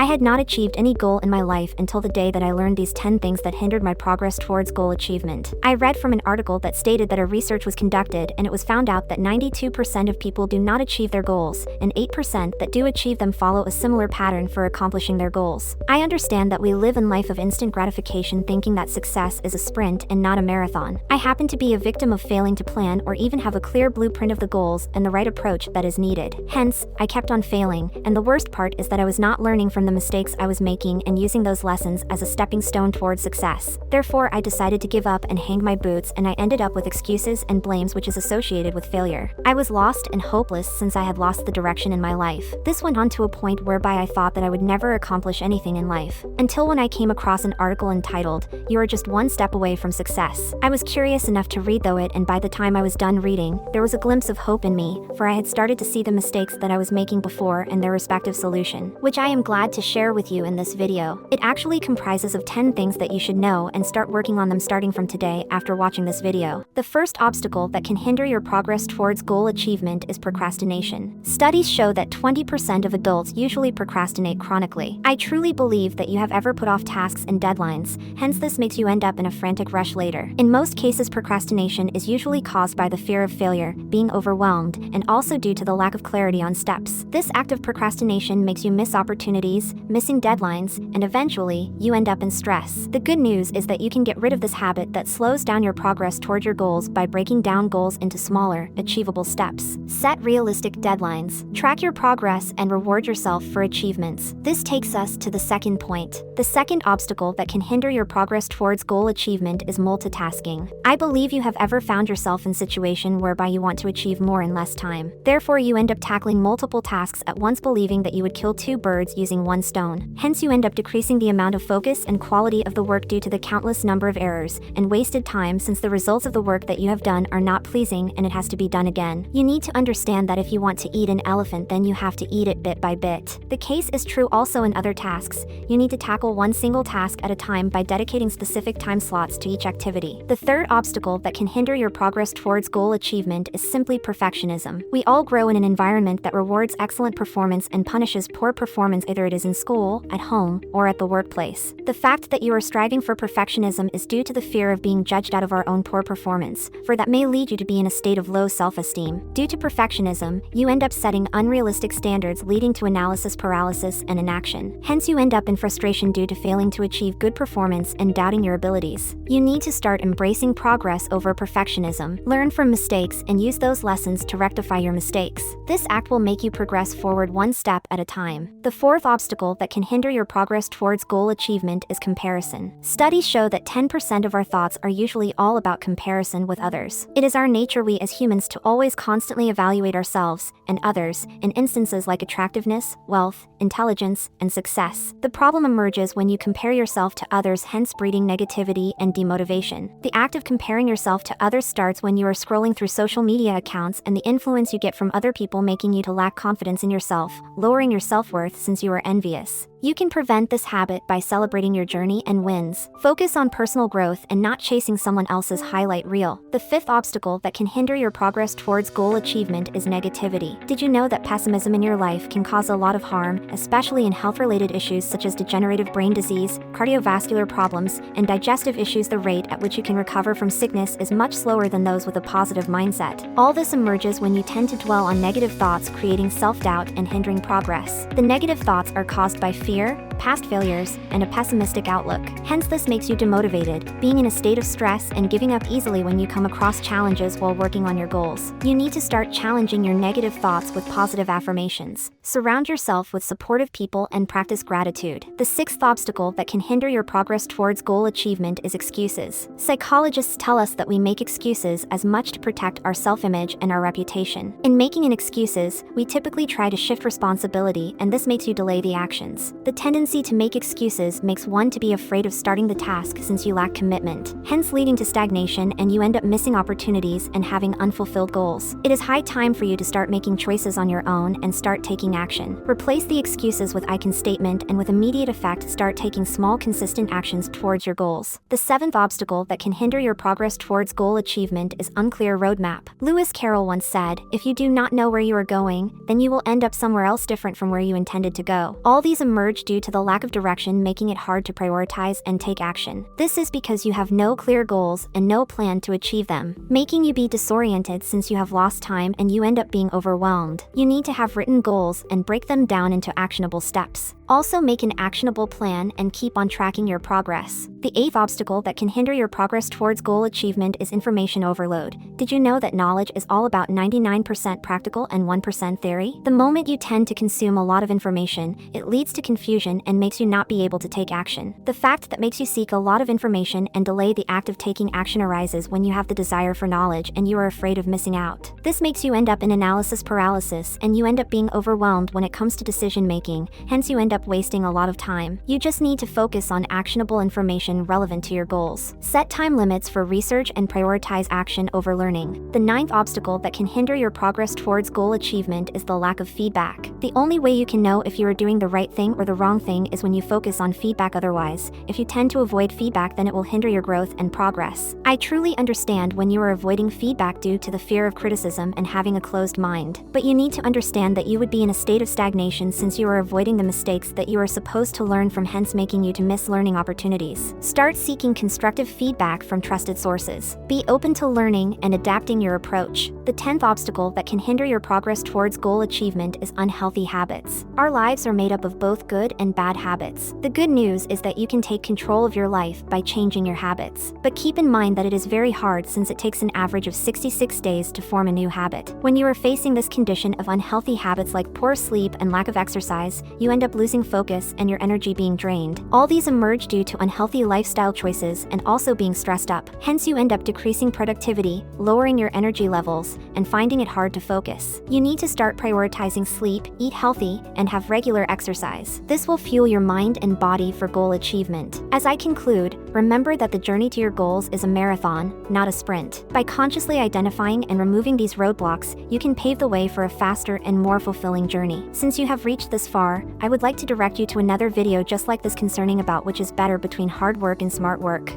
I had not achieved any goal in my life until the day that I learned these 10 things that hindered my progress towards goal achievement. I read from an article that stated that a research was conducted and it was found out that 92% of people do not achieve their goals, and 8% that do achieve them follow a similar pattern for accomplishing their goals. I understand that we live in life of instant gratification, thinking that success is a sprint and not a marathon. I happen to be a victim of failing to plan or even have a clear blueprint of the goals and the right approach that is needed. Hence, I kept on failing, and the worst part is that I was not learning from the mistakes I was making and using those lessons as a stepping stone towards success. Therefore, I decided to give up and hang my boots, and I ended up with excuses and blames which is associated with failure. I was lost and hopeless since I had lost the direction in my life. This went on to a point whereby I thought that I would never accomplish anything in life. Until when I came across an article entitled, "You are just one step away from success." I was curious enough to read through it, and by the time I was done reading, there was a glimpse of hope in me, for I had started to see the mistakes that I was making before and their respective solution, which I am glad to share with you in this video. It actually comprises of 10 things that you should know and start working on them starting from today after watching this video. The first obstacle that can hinder your progress towards goal achievement is procrastination. Studies show that 20% of adults usually procrastinate chronically. I truly believe that you have ever put off tasks and deadlines, hence this makes you end up in a frantic rush later. In most cases, procrastination is usually caused by the fear of failure, being overwhelmed, and also due to the lack of clarity on steps. This act of procrastination makes you miss opportunities, missing deadlines, and eventually, you end up in stress. The good news is that you can get rid of this habit that slows down your progress toward your goals by breaking down goals into smaller, achievable steps. Set realistic deadlines. Track your progress and reward yourself for achievements. This takes us to the second point. The second obstacle that can hinder your progress towards goal achievement is multitasking. I believe you have ever found yourself in a situation whereby you want to achieve more in less time. Therefore, you end up tackling multiple tasks at once, believing that you would kill two birds using one stone. Hence, you end up decreasing the amount of focus and quality of the work due to the countless number of errors and wasted time, since the results of the work that you have done are not pleasing and it has to be done again. You need to understand that if you want to eat an elephant, then you have to eat it bit by bit. The case is true also in other tasks. You need to tackle one single task at a time by dedicating specific time slots to each activity. The third obstacle that can hinder your progress towards goal achievement is simply perfectionism. We all grow in an environment that rewards excellent performance and punishes poor performance, either it is in school, at home, or at the workplace. The fact that you are striving for perfectionism is due to the fear of being judged out of our own poor performance, for that may lead you to be in a state of low self-esteem. Due to perfectionism, you end up setting unrealistic standards, leading to analysis paralysis and inaction. Hence, you end up in frustration due to failing to achieve good performance and doubting your abilities. You need to start embracing progress over perfectionism. Learn from mistakes and use those lessons to rectify your mistakes. This act will make you progress forward one step at a time. The fourth obstacle that can hinder your progress towards goal achievement is comparison. Studies show that 10% of our thoughts are usually all about comparison with others. It is our nature, we as humans, to always constantly evaluate ourselves and others in instances like attractiveness, wealth, intelligence, and success. The problem emerges when you compare yourself to others, hence breeding negativity and demotivation. The act of comparing yourself to others starts when you are scrolling through social media accounts, and the influence you get from other people making you to lack confidence in yourself, lowering your self-worth since you are envious. You can prevent this habit by celebrating your journey and wins. Focus on personal growth and not chasing someone else's highlight reel. The fifth obstacle that can hinder your progress towards goal achievement is negativity. Did you know that pessimism in your life can cause a lot of harm, especially in health-related issues such as degenerative brain disease, cardiovascular problems, and digestive issues? The rate at which you can recover from sickness is much slower than those with a positive mindset. All this emerges when you tend to dwell on negative thoughts, creating self-doubt and hindering progress. The negative thoughts are caused by fear, past failures, and a pessimistic outlook. Hence, this makes you demotivated, being in a state of stress and giving up easily when you come across challenges while working on your goals. You need to start challenging your negative thoughts with positive affirmations. Surround yourself with supportive people and practice gratitude. The sixth obstacle that can hinder your progress towards goal achievement is excuses. Psychologists tell us that we make excuses as much to protect our self-image and our reputation. In making an excuses, we typically try to shift responsibility, and this makes you delay the actions. The tendency to make excuses makes one to be afraid of starting the task since you lack commitment, hence leading to stagnation, and you end up missing opportunities and having unfulfilled goals. It is high time for you to start making choices on your own and start taking action. Replace the excuses with I can statement, and with immediate effect start taking small consistent actions towards your goals. The seventh obstacle that can hinder your progress towards goal achievement is unclear roadmap. Lewis Carroll once said, "If you do not know where you are going, then you will end up somewhere else different from where you intended to go." All these emerge emerge due to the lack of direction, making it hard to prioritize and take action. This is because you have no clear goals and no plan to achieve them, making you be disoriented since you have lost time and you end up being overwhelmed. You need to have written goals and break them down into actionable steps. Also, make an actionable plan and keep on tracking your progress. The 8th obstacle that can hinder your progress towards goal achievement is information overload. Did you know that knowledge is all about 99% practical and 1% theory? The moment you tend to consume a lot of information, it leads to confusion and makes you not be able to take action. The fact that makes you seek a lot of information and delay the act of taking action arises when you have the desire for knowledge and you are afraid of missing out. This makes you end up in analysis paralysis and you end up being overwhelmed when it comes to decision making, hence you end up wasting a lot of time. You just need to focus on actionable information relevant to your goals. Set time limits for research and prioritize action over learning. The 9th obstacle that can hinder your progress towards goal achievement is the lack of feedback. The only way you can know if you are doing the right thing or the wrong thing is when you focus on feedback. Otherwise, if you tend to avoid feedback, then it will hinder your growth and progress. I truly understand when you are avoiding feedback due to the fear of criticism and having a closed mind, but you need to understand that you would be in a state of stagnation since you are avoiding the mistakes that you are supposed to learn from, hence making you to miss learning opportunities. Start seeking constructive feedback from trusted sources. Be open to learning and adapting your approach. The 10th obstacle that can hinder your progress towards goal achievement is unhealthy habits. Our lives are made up of both good and bad habits. The good news is that you can take control of your life by changing your habits. But keep in mind that it is very hard since it takes an average of 66 days to form a new habit. When you are facing this condition of unhealthy habits like poor sleep and lack of exercise, you end up losing focus and your energy being drained. All these emerge due to unhealthy lifestyle choices and also being stressed up. Hence you end up decreasing productivity, lowering your energy levels, and finding it hard to focus. You need to start prioritizing sleep, eat healthy, and have regular exercise. This will fuel your mind and body for goal achievement. As I conclude, remember that the journey to your goals is a marathon, not a sprint. By consciously identifying and removing these roadblocks, you can pave the way for a faster and more fulfilling journey. Since you have reached this far, I would like to direct you to another video just like this concerning about which is better between hard work and smart work.